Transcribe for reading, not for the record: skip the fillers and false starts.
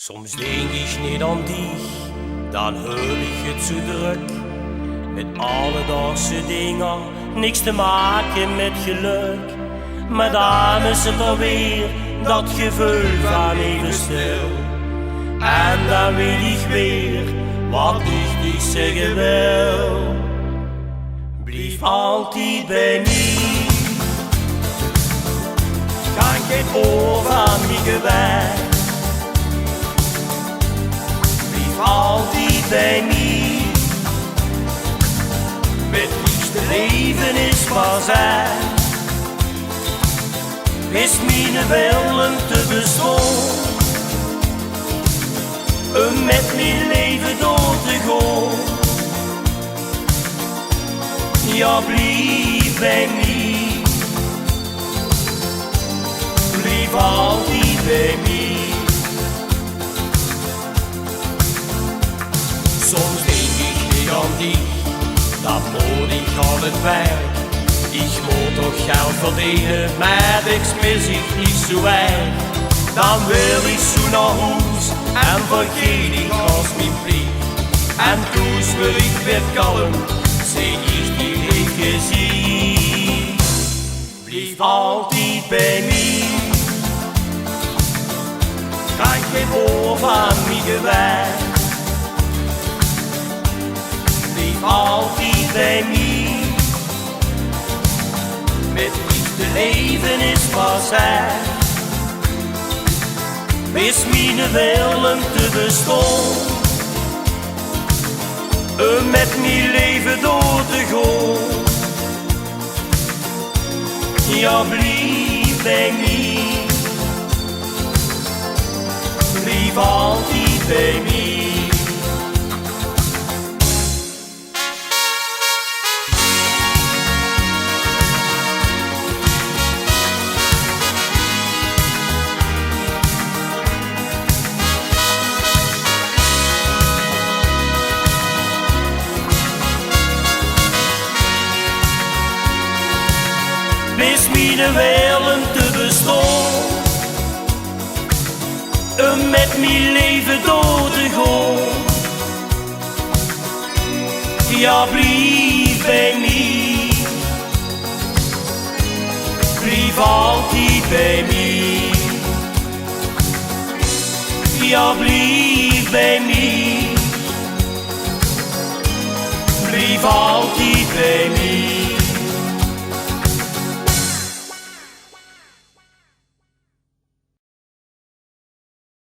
Soms denk ich nicht an dich, dann hör ich het zu druk. Met alledaagse dingen, niks te maken met geluk. Maar dan is het alweer, dat gevoel van even stil. En dan weet ik weer, wat ik niet zeggen wil. Blijf altijd bij mij. Kan geen oor van mij gewij. Blijf altijd bij mij. Met liefste leven is van zij. Is mijn willen te bestaan. Om met mijn leven door te gaan. Ja, blijf bij mij. Blijf altijd bij mij. Soms denk ik niet aan dich, dat moet ik aan het werk. Ik moet toch geld verdienen, maar ik mis ik niet zo erg. Dan wil ik zo naar huis en vergeet ik als mijn plicht. En toen wil ik weer kalm, zing ik die heeft gezien. Blijf altijd bij mij. Kan geen oor van mij gewij. Blijf altijd bij mij. Met liefde leven is van zij. Is mijn willen te bestaan. Om met mijn leven door te gaan. Ja, blijf bij mij. Blijf altijd bij mij. Is mijn willen te bestaan. Om met mijn leven door te gaan. Ja, blijf bij mij. Blijf altijd bij mij. Ja, blijf bij mij. Blijf altijd bij mij.